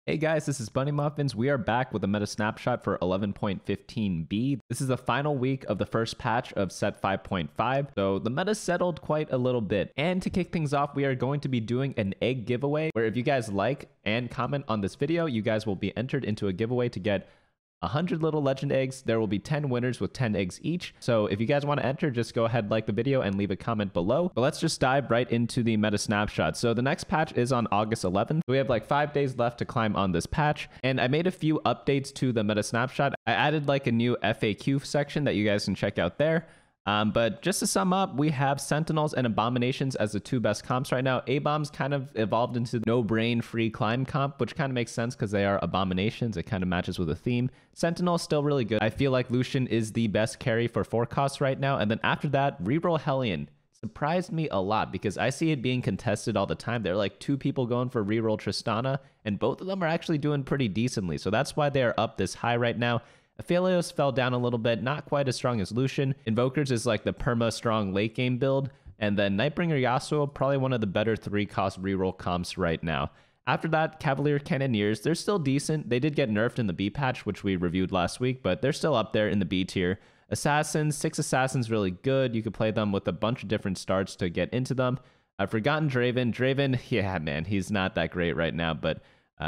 Hey guys, this is BunnyMuffins. We are back with a meta snapshot for 11.15b. This is the final week of the first patch of set 5.5, so the meta settled quite a little bit. And to kick things off, we are going to be doing an egg giveaway, where if you guys like and comment on this video, you guys will be entered into a giveaway to get 100 little legend eggs. There will be 10 winners with 10 eggs each. So if you guys want to enter, just go ahead, like the video, and leave a comment below. But let's just dive right into the meta snapshot. So the next patch is on August 11th. We have like 5 days left to climb on this patch. And I made a few updates to the meta snapshot. I added like a new FAQ section that you guys can check out there. But just to sum up, we have Sentinels and Abominations as the two best comps right now. A-Bombs kind of evolved into no-brain free climb comp, which kind of makes sense because they are Abominations. It kind of matches with the theme. Sentinel's still really good. I feel like Lucian is the best carry for 4 costs right now. And then after that, Reroll Hellion surprised me a lot because I see it being contested all the time. There are like 2 people going for Reroll Tristana, and both of them are actually doing pretty decently. So that's why they are up this high right now. Aphelios fell down a little bit, not quite as strong as Lucian. Invokers is like the perma-strong late game build. And then Nightbringer Yasuo, probably one of the better 3-cost reroll comps right now. After that, Cavalier Cannoneers, they're still decent. They did get nerfed in the B patch, which we reviewed last week, but they're still up there in the B tier. Assassins, 6 Assassins really good. You could play them with a bunch of different starts to get into them. I've forgotten Draven. Draven, yeah, man, he's not that great right now, but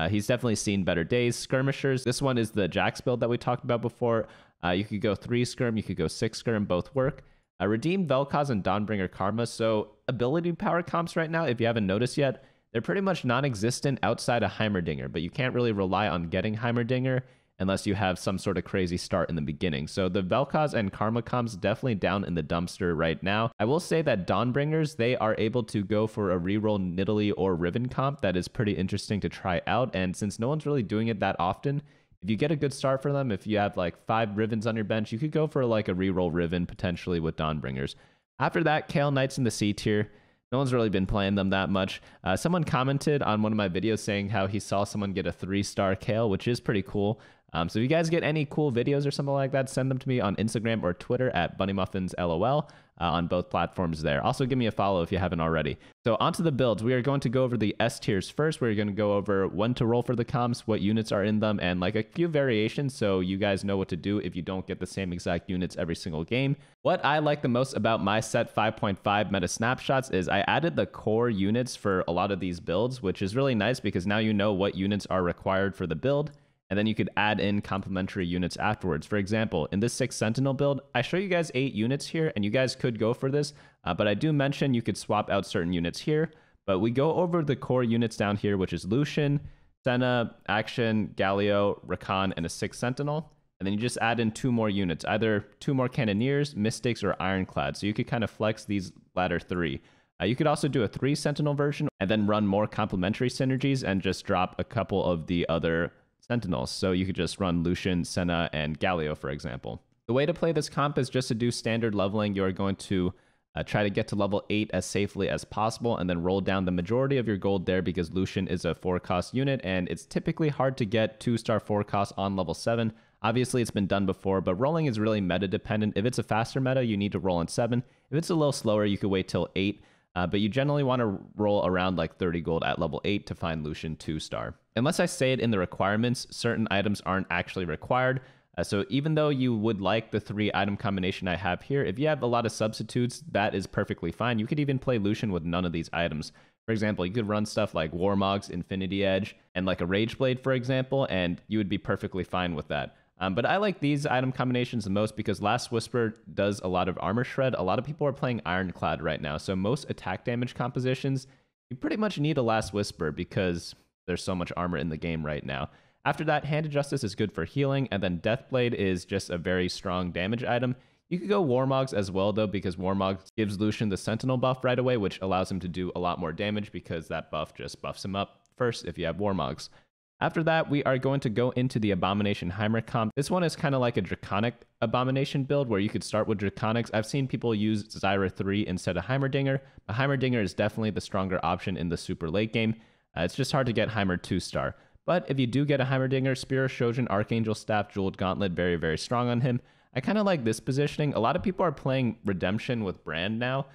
he's definitely seen better days. Skirmishers, this one is the Jax build that we talked about before. You could go 3 Skirm, you could go 6 Skirm, both work. Redeem Vel'Koz and Dawnbringer Karma. So ability power comps right now, if you haven't noticed yet, they're pretty much non-existent outside of Heimerdinger, but you can't really rely on getting Heimerdinger unless you have some sort of crazy start in the beginning. So the Vel'Koz and Karma comps definitely down in the dumpster right now. I will say that Dawnbringers, they are able to go for a reroll Nidalee or Riven comp that is pretty interesting to try out. And since no one's really doing it that often, if you get a good start for them, if you have like 5 Rivens on your bench, you could go for like a reroll Riven potentially with Dawnbringers. After that, Kayle Knights in the C tier. No one's really been playing them that much. Someone commented on one of my videos saying how he saw someone get a 3-star Kayle, which is pretty cool. So if you guys get any cool videos or something like that, send them to me on Instagram or Twitter at BunnyMuffinsLOL on both platforms there. Also, give me a follow if you haven't already. So onto the builds. We are going to go over the S tiers first. We're going to go over when to roll for the comps, what units are in them, and like a few variations so you guys know what to do if you don't get the same exact units every single game. What I like the most about my set 5.5 meta snapshots is I added the core units for a lot of these builds, which is really nice because now you know what units are required for the build. And then you could add in complementary units afterwards. For example, in this 6 Sentinel build, I show you guys 8 units here, and you guys could go for this, but I do mention you could swap out certain units here. But we go over the core units down here, which is Lucian, Senna, Action, Galio, Rakan, and a 6 Sentinel. And then you just add in 2 more units, either 2 more Cannoneers, Mystics, or Ironclad. So you could kind of flex these latter 3. You could also do a 3 Sentinel version and then run more complementary synergies and just drop a couple of the other Sentinels. So you could just run Lucian, Senna, and Galio, for example. The way to play this comp is just to do standard leveling. You are going to try to get to level 8 as safely as possible and then roll down the majority of your gold there because Lucian is a 4-cost unit and it's typically hard to get 2-star 4-cost on level 7. Obviously, it's been done before, but rolling is really meta dependent. If it's a faster meta, you need to roll in 7. If it's a little slower, you could wait till 8. But you generally want to roll around like 30 gold at level 8 to find Lucian 2-star. Unless I say it in the requirements, certain items aren't actually required. So even though you would like the 3 item combination I have here, if you have a lot of substitutes, that is perfectly fine. You could even play Lucian with none of these items. For example, you could run stuff like Warmog's Infinity Edge and like a Rage Blade, for example, and you would be perfectly fine with that. But I like these item combinations the most because Last Whisper does a lot of armor shred. A lot of people are playing Ironclad right now. So most attack damage compositions, you pretty much need a Last Whisper because there's so much armor in the game right now. After that, Hand of Justice is good for healing. And then Deathblade is just a very strong damage item. You could go Warmogs as well, though, because Warmogs gives Lucian the Sentinel buff right away, which allows him to do a lot more damage because that buff just buffs him up first if you have Warmogs. After that, we are going to go into the Abomination Heimerdinger comp. This one is kind of like a Draconic Abomination build where you could start with Draconics. I've seen people use Zyra 3 instead of Heimerdinger, but Heimerdinger is definitely the stronger option in the super late game. It's just hard to get Heimer 2-star. But if you do get a Heimerdinger, Spear, Shojin, Archangel Staff, Jeweled Gauntlet, very, very strong on him. I kind of like this positioning. A lot of people are playing Redemption with Brand now.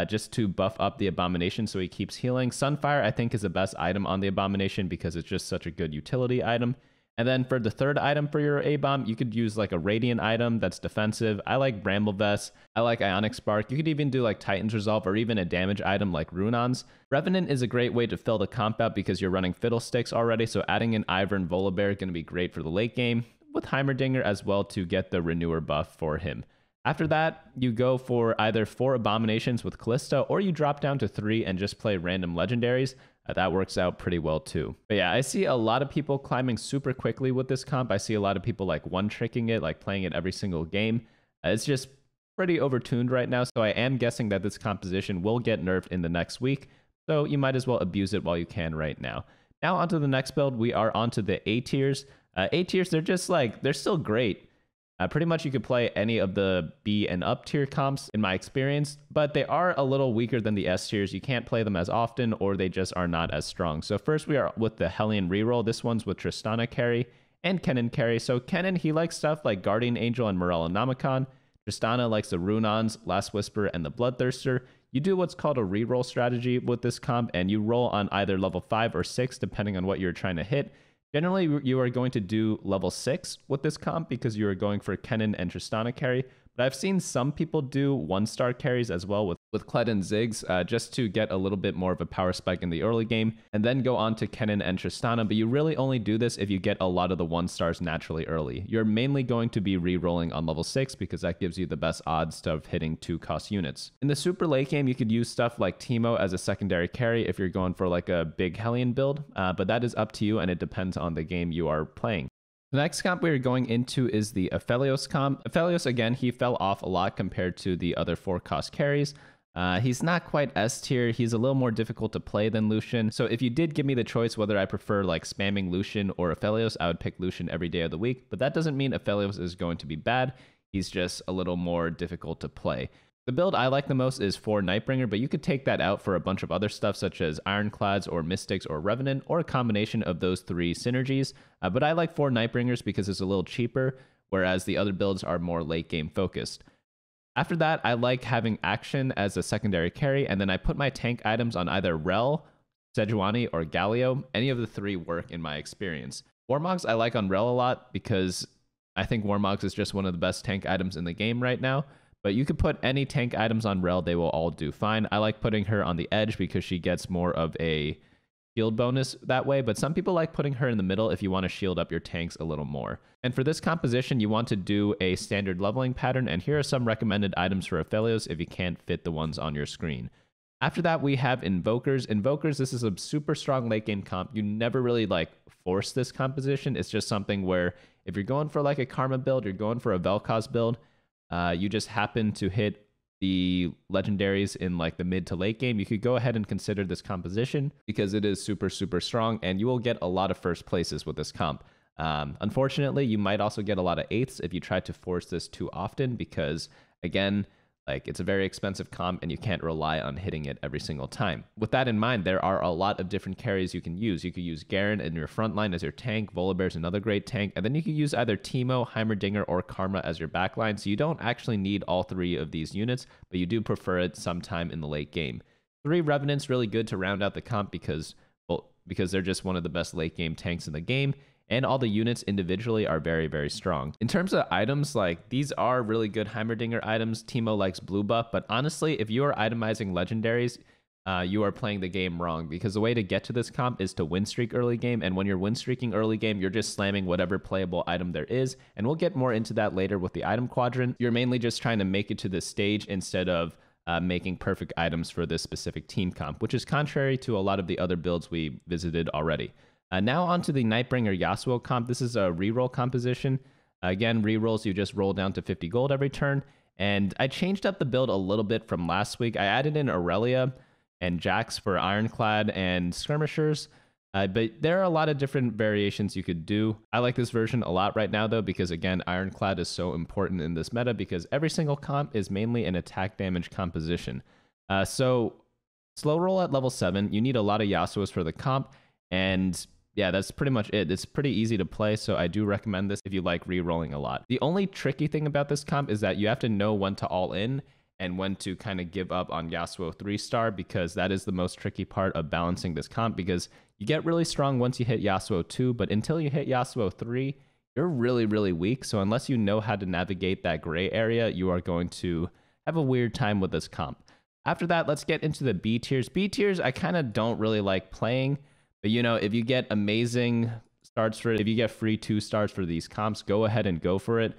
just to buff up the Abomination so he keeps healing. Sunfire, I think, is the best item on the Abomination because it's just such a good utility item. And then for the third item for your A-Bomb, you could use like a Radiant item that's defensive. I like Bramble Vest. I like Ionic Spark. You could even do like Titan's Resolve or even a damage item like Runons. Revenant is a great way to fill the comp out because you're running Fiddlesticks already, so adding in Ivern and Volibear is going to be great for the late game, with Heimerdinger as well to get the Renewer buff for him. After that, you go for either 4 Abominations with Callista, or you drop down to 3 and just play random legendaries. That works out pretty well too. But yeah, I see a lot of people climbing super quickly with this comp. I see a lot of people like one-tricking it, like playing it every single game. It's just pretty overtuned right now, so I am guessing that this composition will get nerfed in the next week, so you might as well abuse it while you can right now. Now onto the next build, we are onto the A tiers. A tiers, they're just like, they're still great. Pretty much you could play any of the B and up tier comps in my experience, but they are a little weaker than the S tiers. You can't play them as often, or they just are not as strong. So first we are with the Hellion Reroll. This one's with Tristana carry and Kennen carry. So Kennen, he likes stuff like Guardian Angel and Morellonomicon. Tristana likes the Runons, Last Whisper, and the Bloodthirster. You do what's called a reroll strategy with this comp, and you roll on either level 5 or 6, depending on what you're trying to hit. Generally, you are going to do level 6 with this comp because you are going for Kennen and Tristana carry. But I've seen some people do 1-star carries as well with Kled and Ziggs just to get a little bit more of a power spike in the early game and then go on to Kennen and Tristana. But you really only do this if you get a lot of the 1-stars naturally early. You're mainly going to be re-rolling on level 6 because that gives you the best odds of hitting 2-cost units. In the super late game, you could use stuff like Teemo as a secondary carry if you're going for like a big Hellion build, but that is up to you and it depends on the game you are playing. The next comp we are going into is the Aphelios comp. Aphelios, again, he fell off a lot compared to the other 4-cost carries. He's not quite S tier. He's a little more difficult to play than Lucian. So if you did give me the choice whether I prefer like spamming Lucian or Aphelios, I would pick Lucian every day of the week. But that doesn't mean Aphelios is going to be bad. He's just a little more difficult to play. The build I like the most is for Nightbringer, but you could take that out for a bunch of other stuff such as Ironclads or Mystics or Revenant, or a combination of those 3 synergies. But I like 4 Nightbringers because it's a little cheaper, whereas the other builds are more late game focused. After that, I like having Action as a secondary carry, and then I put my tank items on either Rel, Sejuani, or Galio. Any of the 3 work in my experience. Warmogs I like on Rel a lot because I think Warmogs is just one of the best tank items in the game right now. But you could put any tank items on Rel, they will all do fine. I like putting her on the edge because she gets more of a shield bonus that way, but some people like putting her in the middle if you want to shield up your tanks a little more. And for this composition, you want to do a standard leveling pattern, and here are some recommended items for Aphelios if you can't fit the ones on your screen. After that, we have Invokers. Invokers, this is a super strong late game comp. You never really like force this composition. It's just something where if you're going for like a Karma build, you're going for a Vel'Koz build, you just happen to hit the legendaries in like the mid to late game, you could go ahead and consider this composition because it is super, super strong and you will get a lot of first places with this comp. Unfortunately, you might also get a lot of 8ths if you try to force this too often because, again, like it's a very expensive comp and you can't rely on hitting it every single time. With that in mind, there are a lot of different carries you can use. You could use Garen in your front line as your tank, Volibear is another great tank, and then you could use either Teemo, Heimerdinger, or Karma as your backline, so you don't actually need all 3 of these units, but you do prefer it sometime in the late game. 3 Revenant's really good to round out the comp because they're just one of the best late game tanks in the game, and all the units individually are very, very strong. In terms of items, like these are really good Heimerdinger items. Teemo likes blue buff, but honestly, if you are itemizing legendaries, you are playing the game wrong because the way to get to this comp is to win streak early game, and when you're win streaking early game, you're just slamming whatever playable item there is, and we'll get more into that later with the item quadrant. You're mainly just trying to make it to this stage instead of making perfect items for this specific team comp, which is contrary to a lot of the other builds we visited already. Now onto the Nightbringer Yasuo comp. This is a reroll composition. Again, rerolls, you just roll down to 50 gold every turn. And I changed up the build a little bit from last week. I added in Aurelia and Jax for Ironclad and Skirmishers. But there are a lot of different variations you could do. I like this version a lot right now, though, because, again, Ironclad is so important in this meta because every single comp is mainly an attack damage composition. So slow roll at level 7. You need a lot of Yasuos for the comp. And yeah, that's pretty much it. It's pretty easy to play, so I do recommend this if you like re-rolling a lot. The only tricky thing about this comp is that you have to know when to all in, and when to kind of give up on Yasuo 3-star, because that is the most tricky part of balancing this comp, because you get really strong once you hit Yasuo 2, but until you hit Yasuo 3, you're really, really weak. So unless you know how to navigate that gray area, you are going to have a weird time with this comp. After that, let's get into the B tiers. B tiers, I kind of don't really like playing, but you know, if you get amazing starts for it, if you get free 2-stars for these comps, go ahead and go for it,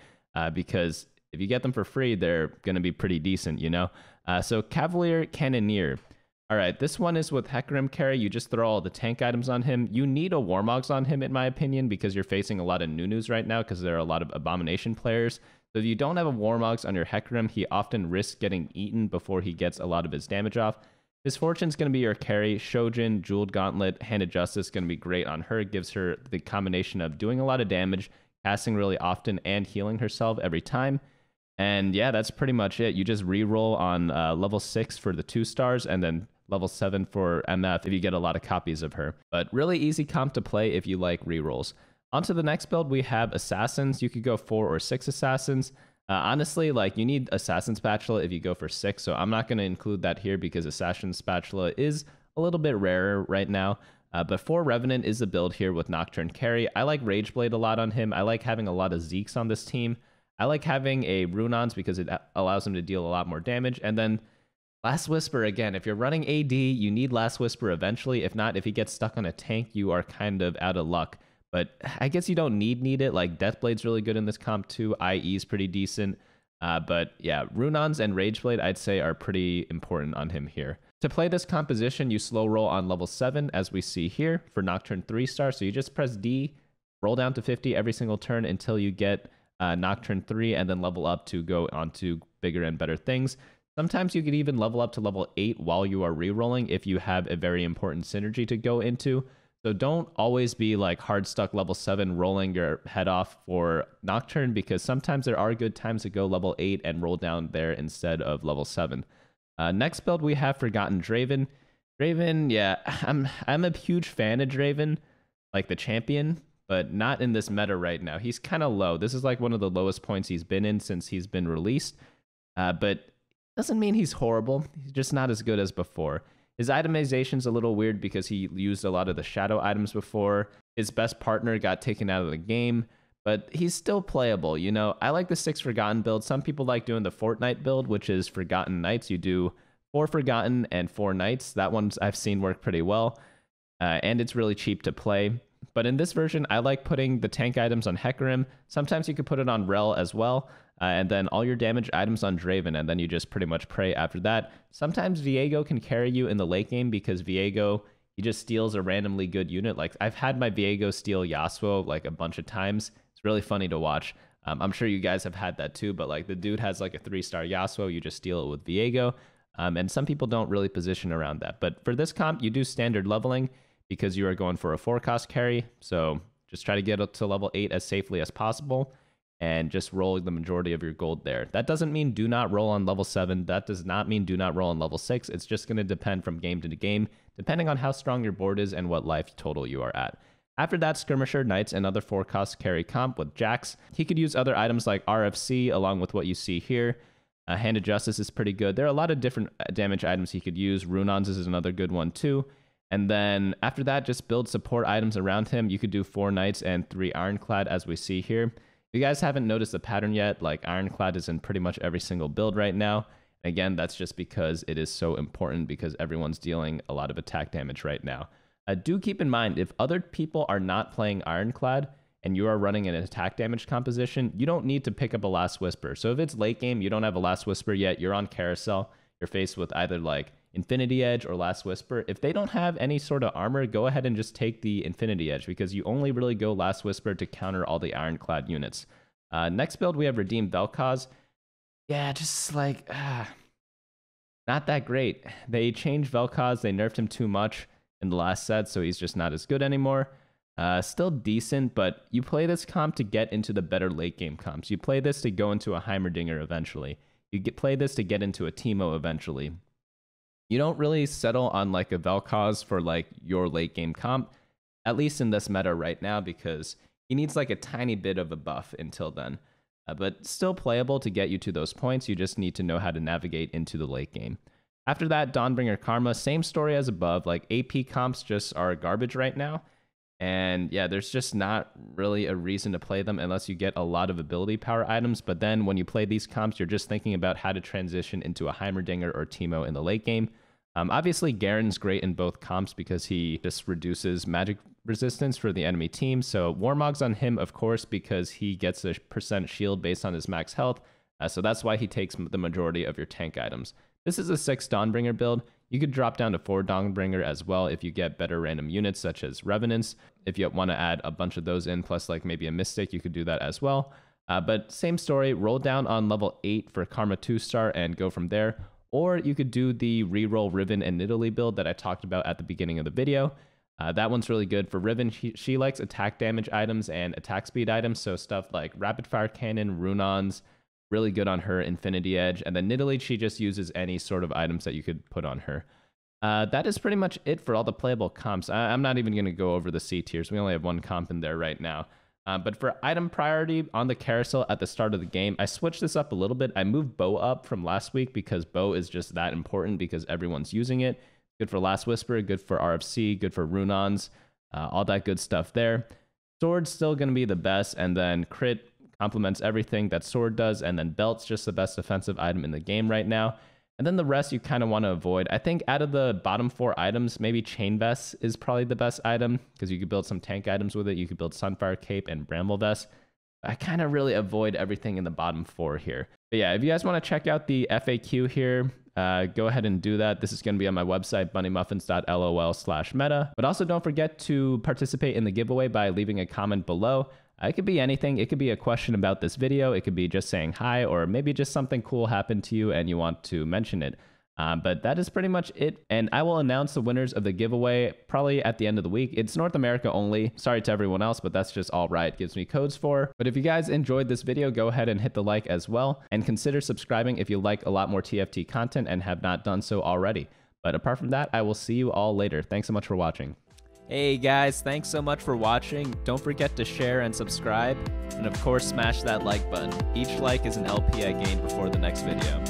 because if you get them for free, they're going to be pretty decent, you know? So Cavalier Cannoneer. All right, this one is with Hecarim carry. You just throw all the tank items on him. You need a Warmogs on him, in my opinion, because you're facing a lot of Nunus right now, because there are a lot of Abomination players. So if you don't have a Warmogs on your Hecarim, he often risks getting eaten before he gets a lot of his damage off. His Fortune's going to be your carry. Shojin, Jeweled Gauntlet, Hand of Justice going to be great on her. It gives her the combination of doing a lot of damage, casting really often, and healing herself every time. And yeah, that's pretty much it. You just reroll on level 6 for the 2-stars, and then level 7 for MF if you get a lot of copies of her. But really easy comp to play if you like rerolls. On to the next build, we have Assassins. You could go 4 or 6 Assassins. Honestly, like, you need Assassin Spatula if you go for 6, so I'm not going to include that here because Assassin Spatula is a little bit rarer right now. But 4 Revenant is the build here with Nocturne carry. I like Rageblade a lot on him. I like having a lot of Zeeks on this team. I like having a Runons because it allows him to deal a lot more damage. And then Last Whisper, again, if you're running AD, you need Last Whisper eventually. If not, if he gets stuck on a tank, you are kind of out of luck. But I guess you don't need it. Like, Deathblade's really good in this comp too. IE is pretty decent. But yeah, Runons and Rageblade, I'd say, are pretty important on him here. To play this composition, you slow roll on level 7, as we see here, for Nocturne 3-star. So you just press D, roll down to 50 every single turn until you get Nocturne 3, and then level up to go on to bigger and better things. Sometimes you could even level up to level 8 while you are rerolling if you have a very important synergy to go into. So don't always be like hard stuck level 7 rolling your head off for Nocturne, because sometimes there are good times to go level 8 and roll down there instead of level 7. Next build we have Forgotten Draven. Draven, yeah, I'm a huge fan of Draven, like the champion, but not in this meta right now. He's kind of low. This is like one of the lowest points he's been in since he's been released, but doesn't mean he's horrible. He's just not as good as before. His itemization's a little weird because he used a lot of the shadow items before. His best partner got taken out of the game, but he's still playable. You know, I like the 6 Forgotten build. Some people like doing the Fortnite build, which is Forgotten Knights. You do 4 Forgotten and 4 Knights. That one's I've seen work pretty well, and it's really cheap to play. But in this version, I like putting the tank items on Hecarim. Sometimes you could put it on Rel as well, and then all your damage items on Draven, and then you just pretty much pray after that. Sometimes Viego can carry you in the late game because Viego, he just steals a randomly good unit. Like, I've had my Viego steal Yasuo like a bunch of times. It's really funny to watch. I'm sure you guys have had that too, but like the dude has like a 3-star Yasuo, you just steal it with Viego. And some people don't really position around that. But for this comp, you do standard leveling because you are going for a 4-cost carry. So just try to get up to level 8 as safely as possible and just roll the majority of your gold there. That doesn't mean do not roll on level 7. That does not mean do not roll on level 6. It's just going to depend from game to game, depending on how strong your board is and what life total you are at. After that, Skirmisher Knights, another 4-cost carry comp with Jax. He could use other items like RFC along with what you see here. Hand of Justice is pretty good. There are a lot of different damage items he could use. Runons is another good one too. And then after that, just build support items around him. You could do 4 Knights and 3 Ironclad as we see here. If you guys haven't noticed the pattern yet, like Ironclad is in pretty much every single build right now. Again, that's just because it is so important because everyone's dealing a lot of attack damage right now. Do keep in mind, if other people are not playing Ironclad and you are running an attack damage composition, you don't need to pick up a Last Whisper. So if it's late game, you don't have a Last Whisper yet, you're on Carousel, you're faced with either like Infinity Edge or Last Whisper. If they don't have any sort of armor, go ahead and just take the Infinity Edge because you only really go Last Whisper to counter all the Ironclad units. Next build, we have Redeemed Vel'Koz. Yeah, just like, not that great. They changed Vel'Koz, they nerfed him too much in the last set, so he's just not as good anymore. Still decent, but you play this comp to get into the better late game comps. You play this to go into a Heimerdinger eventually. You play this to get into a Teemo eventually. You don't really settle on like a Vel'Koz for like your late game comp, at least in this meta right now, because he needs like a tiny bit of a buff until then. but still playable to get you to those points. You just need to know how to navigate into the late game. After that, Dawnbringer Karma, same story as above. Like, AP comps just are garbage right now. And yeah, there's just not really a reason to play them unless you get a lot of ability power items. But then when you play these comps, you're just thinking about how to transition into a Heimerdinger or Teemo in the late game. Obviously, Garen's great in both comps because he just reduces magic resistance for the enemy team. So Warmog's on him, of course, because he gets a % shield based on his max health. So that's why he takes the majority of your tank items. This is a 6 Dawnbringer build. You could drop down to 4 Dawnbringer as well if you get better random units such as Revenants. If you want to add a bunch of those in, plus like maybe a Mystic, you could do that as well. But same story, roll down on level 8 for Karma 2-star and go from there. Or you could do the reroll Riven and Nidalee build that I talked about at the beginning of the video. That one's really good. For Riven, she likes attack damage items and attack speed items, so stuff like Rapid Fire Cannon, Runons, really good on her, Infinity Edge. And then Nidalee, she just uses any sort of items that you could put on her. That is pretty much it for all the playable comps. I'm not even going to go over the C tiers. We only have one comp in there right now. But for item priority on the carousel at the start of the game, I switched this up a little bit. I moved bow up from last week because bow is just that important because everyone's using it. Good for Last Whisper, good for RFC, good for Runons, all that good stuff there. Sword's still going to be the best, and then crit complements everything that sword does, and then belt's just the best defensive item in the game right now. And then the rest you kind of want to avoid. I think out of the bottom 4 items, maybe Chain Vest is probably the best item because you could build some tank items with it. You could build Sunfire Cape and Bramble Vest. I kind of really avoid everything in the bottom 4 here. But yeah, if you guys want to check out the FAQ here, go ahead and do that. This is going to be on my website, bunnymuffins.lol/meta. But also don't forget to participate in the giveaway by leaving a comment below. It could be anything. It could be a question about this video. It could be just saying hi, or maybe just something cool happened to you and you want to mention it. But that is pretty much it. And I will announce the winners of the giveaway probably at the end of the week. It's North America only. Sorry to everyone else, but that's just all Riot gives me codes for. But if you guys enjoyed this video, go ahead and hit the like as well. And consider subscribing if you like a lot more TFT content and have not done so already. But apart from that, I will see you all later. Thanks so much for watching. Hey guys, thanks so much for watching. Don't forget to share and subscribe. And of course, smash that like button. Each like is an LP I gain before the next video.